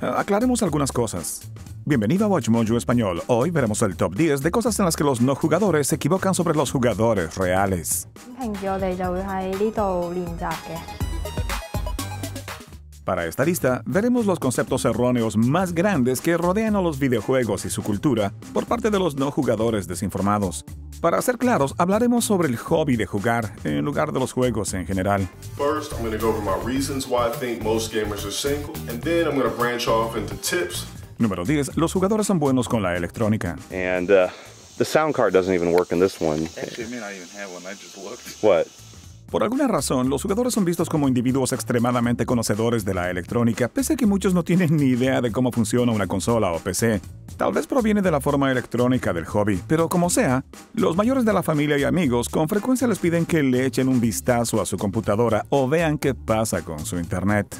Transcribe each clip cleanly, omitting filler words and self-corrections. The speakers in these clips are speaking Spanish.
Aclaremos algunas cosas. Bienvenido a WatchMojo Español. Hoy veremos el top 10 de cosas en las que los no jugadores se equivocan sobre los jugadores reales. 平時我哋就會喺呢度練習嘅。 Para esta lista, veremos los conceptos erróneos más grandes que rodean a los videojuegos y su cultura por parte de los no jugadores desinformados. Para ser claros, hablaremos sobre el hobby de jugar en lugar de los juegos en general. First, I'm going to go over my reasons why I think most gamers are single, and then I'm going to branch off into tips. Número 10. Los jugadores son buenos con la electrónica. And the sound card doesn't even work in this one. Actually, it may not even have one. I just looked. What? Por alguna razón, los jugadores son vistos como individuos extremadamente conocedores de la electrónica, pese a que muchos no tienen ni idea de cómo funciona una consola o PC. Tal vez proviene de la forma electrónica del hobby, pero como sea, los mayores de la familia y amigos con frecuencia les piden que le echen un vistazo a su computadora o vean qué pasa con su internet.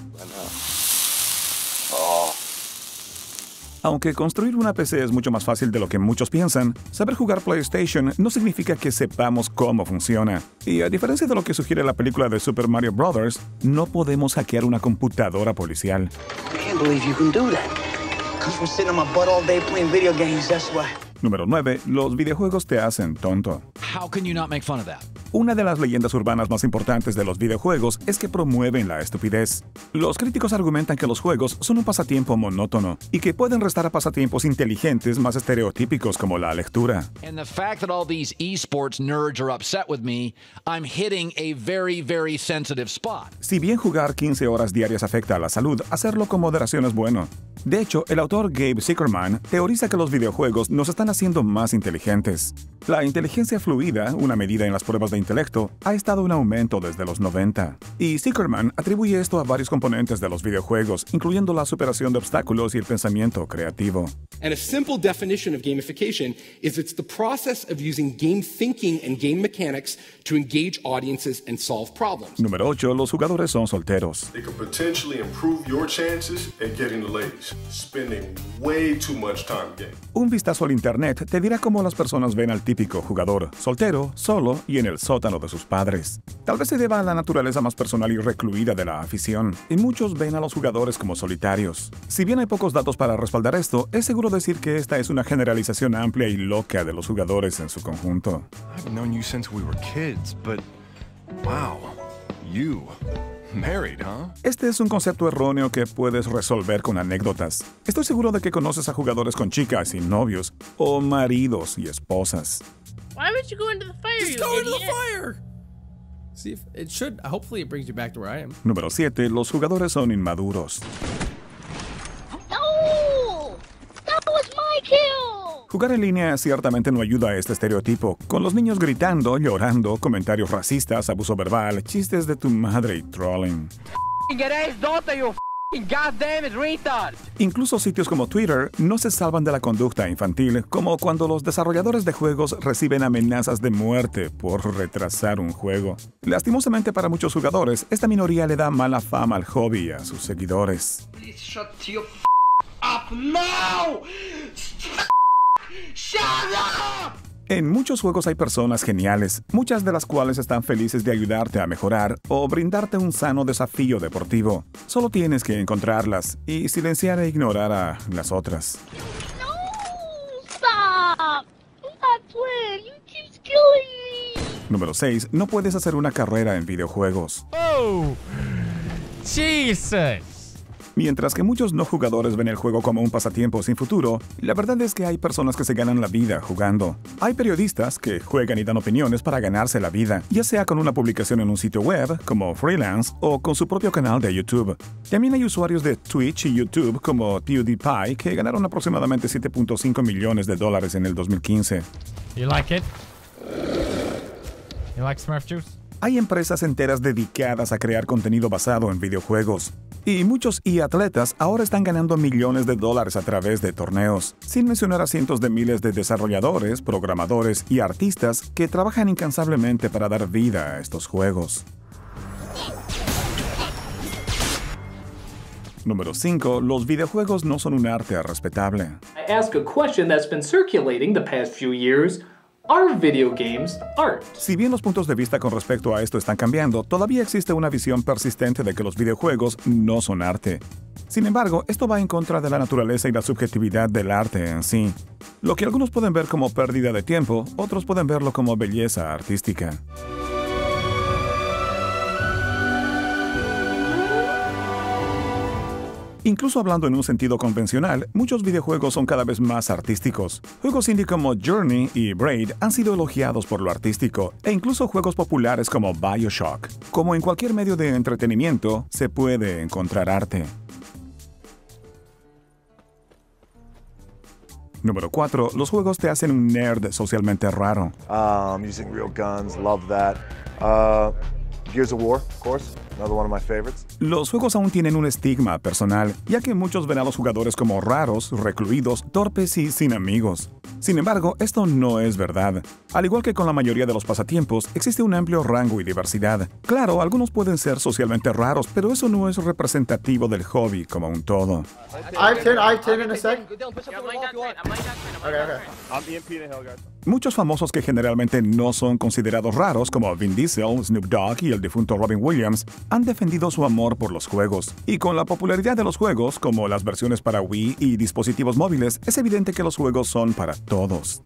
Aunque construir una PC es mucho más fácil de lo que muchos piensan, saber jugar PlayStation no significa que sepamos cómo funciona. Y a diferencia de lo que sugiere la película de Super Mario Bros., no podemos hackear una computadora policial. Número 9. Los videojuegos te hacen tonto. How can you not make fun of that? Una de las leyendas urbanas más importantes de los videojuegos es que promueven la estupidez. Los críticos argumentan que los juegos son un pasatiempo monótono y que pueden restar a pasatiempos inteligentes más estereotípicos como la lectura. And the fact that all these esports nerds are upset with me, I'm hitting a very, very sensitive spot. Si bien jugar 15 horas diarias afecta a la salud, hacerlo con moderación es bueno. De hecho, el autor Gabe Zuckerman teoriza que los videojuegos nos están haciendo más inteligentes. La inteligencia fluida, una medida en las pruebas de intelecto, ha estado en aumento desde los 90. Y Zuckerman atribuye esto a varios componentes de los videojuegos, incluyendo la superación de obstáculos y el pensamiento creativo. And a simple definition of gamification is it's the process of using game thinking and game mechanics to engage audiences and solve problems. Número 8. Los jugadores son solteros. It could potentially improve your chances at getting the ladies, spending way too much time gaming. Un vistazo al internet te dirá cómo las personas ven al típico jugador, soltero, solo y en el sótano de sus padres. Tal vez se deba a la naturaleza más personal y recluida de la afición, y muchos ven a los jugadores como solitarios. Si bien hay pocos datos para respaldar esto, es seguro decir que esta es una generalización amplia y loca de los jugadores en su conjunto. I've known you since we were kids, but wow, you married, huh? Este es un concepto erróneo que puedes resolver con anécdotas. Estoy seguro de que conoces a jugadores con chicas y novios, o maridos y esposas. Why would you go into the fire? Just go into the fire! See, if it should, hopefully it brings you back to where I am. Número 7. Los jugadores son inmaduros. No! That was my kill! Jugar en línea ciertamente no ayuda a este estereotipo, con los niños gritando, llorando, comentarios racistas, abuso verbal, chistes de tu madre y trolling. Incluso sitios como Twitter no se salvan de la conducta infantil, como cuando los desarrolladores de juegos reciben amenazas de muerte por retrasar un juego. Lastimosamente para muchos jugadores, esta minoría le da mala fama al hobby y a sus seguidores. En muchos juegos hay personas geniales, muchas de las cuales están felices de ayudarte a mejorar o brindarte un sano desafío deportivo. Solo tienes que encontrarlas y silenciar e ignorar a las otras. No! Stop! I'm not playing. You keep killing me. Número 6. No puedes hacer una carrera en videojuegos. Oh! Jesus! Mientras que muchos no jugadores ven el juego como un pasatiempo sin futuro, la verdad es que hay personas que se ganan la vida jugando. Hay periodistas que juegan y dan opiniones para ganarse la vida, ya sea con una publicación en un sitio web, como freelance, o con su propio canal de YouTube. También hay usuarios de Twitch y YouTube, como PewDiePie, que ganaron aproximadamente $7.5 millones en el 2015. You like it? You like Smurf Juice? Hay empresas enteras dedicadas a crear contenido basado en videojuegos. Y muchos atletas ahora están ganando millones de dólares a través de torneos, sin mencionar a cientos de miles de desarrolladores, programadores y artistas que trabajan incansablemente para dar vida a estos juegos. Número 5. Los videojuegos no son un arte respetable. I ask a question that's been circulating the past few years. Are video games art? Si bien los puntos de vista con respecto a esto están cambiando, todavía existe una visión persistente de que los videojuegos no son arte. Sin embargo, esto va en contra de la naturaleza y la subjetividad del arte en sí. Lo que algunos pueden ver como pérdida de tiempo, otros pueden verlo como belleza artística. Incluso hablando en un sentido convencional, muchos videojuegos son cada vez más artísticos. Juegos indie como Journey y Braid han sido elogiados por lo artístico, e incluso juegos populares como BioShock. Como en cualquier medio de entretenimiento, se puede encontrar arte. Número 4. Los juegos te hacen un nerd socialmente raro. Using real guns, love that. Gears of War, of course, another one of my favorites. Los juegos aún tienen un estigma personal, ya que muchos ven a los jugadores como raros, recluidos, torpes y sin amigos. Sin embargo, esto no es verdad. Al igual que con la mayoría de los pasatiempos, existe un amplio rango y diversidad. Claro, algunos pueden ser socialmente raros, pero eso no es representativo del hobby como un todo. Muchos famosos que generalmente no son considerados raros, como Vin Diesel, Snoop Dogg y el difunto Robin Williams, han defendido su amor por los juegos. Y con la popularidad de los juegos, como las versiones para Wii y dispositivos móviles, es evidente que los juegos son para todos.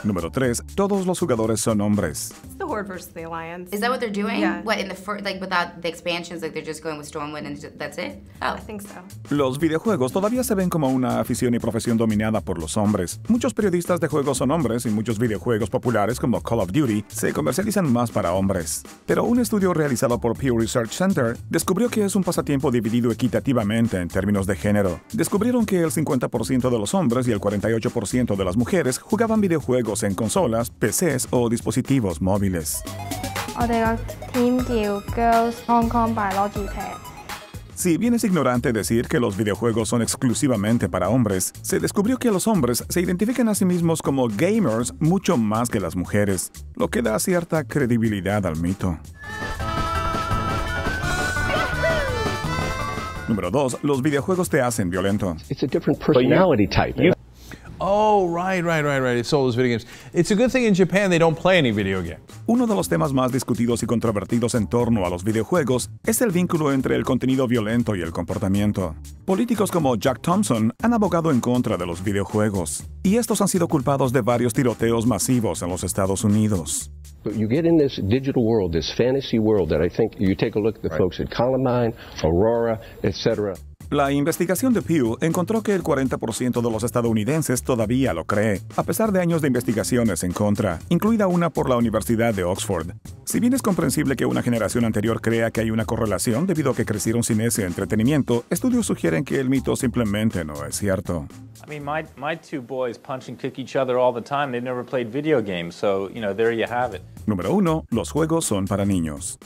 Número 3. Todos los jugadores son hombres. The Horde versus the Alliance. Is that what they're doing? Yeah. What, in the like without the expansions, like they're just going with Stormwind and that's it? Oh. I think so. Los videojuegos todavía se ven como una afición y profesión dominada por los hombres. Muchos periodistas de juegos son hombres y muchos videojuegos populares como Call of Duty se comercializan más para hombres. Pero un estudio realizado por Pew Research Center descubrió que es un pasatiempo dividido equitativamente en términos de género. Descubrieron que el 50% de los hombres y el 48% de las mujeres jugaban videojuegos en consolas, PCs o dispositivos móviles. 我哋個 team 叫 Girls Hong Kong Biology Tech。 Si bien es ignorante decir que los videojuegos son exclusivamente para hombres, se descubrió que los hombres se identifican a sí mismos como gamers mucho más que las mujeres, lo que da cierta credibilidad al mito. Número 2. Los videojuegos te hacen violento. It's a different personality type. Oh, right. It's all those video games. It's a good thing in Japan they don't play any video games. Uno de los temas más discutidos y controvertidos en torno a los videojuegos es el vínculo entre el contenido violento y el comportamiento. Políticos como Jack Thompson han abogado en contra de los videojuegos, y estos han sido culpados de varios tiroteos masivos en los Estados Unidos. But you get in this digital world, this fantasy world that I think you take a look at the folks at Columbine, Aurora, etc. La investigación de Pew encontró que el 40% de los estadounidenses todavía lo cree, a pesar de años de investigaciones en contra, incluida una por la Universidad de Oxford. Si bien es comprensible que una generación anterior crea que hay una correlación debido a que crecieron sin ese entretenimiento, estudios sugieren que el mito simplemente no es cierto. I mean, my two boys punch and kick each other all the time. They've never played video games, so, you know, there you have it. Número 1. Los juegos son para niños.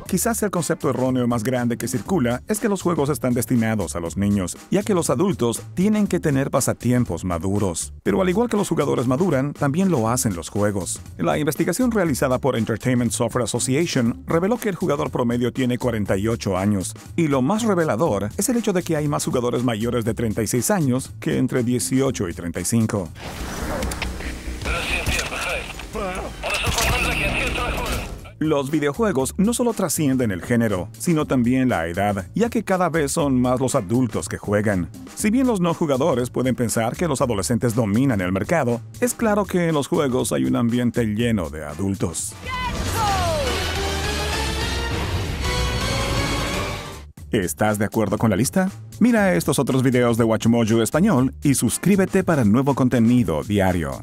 Quizás el concepto erróneo más grande que circula es que los juegos están destinados a los niños, ya que los adultos tienen que tener pasatiempos maduros. Pero al igual que los jugadores maduran, también lo hacen los juegos. La investigación realizada por Entertainment Software Association reveló que el jugador promedio tiene 48 años. Y lo más revelador es el hecho de que hay más jugadores mayores de 36 años que entre 18 y 35. Los videojuegos no solo trascienden el género, sino también la edad, ya que cada vez son más los adultos que juegan. Si bien los no jugadores pueden pensar que los adolescentes dominan el mercado, es claro que en los juegos hay un ambiente lleno de adultos. ¿Estás de acuerdo con la lista? Mira estos otros videos de WatchMojo Español y suscríbete para nuevo contenido diario.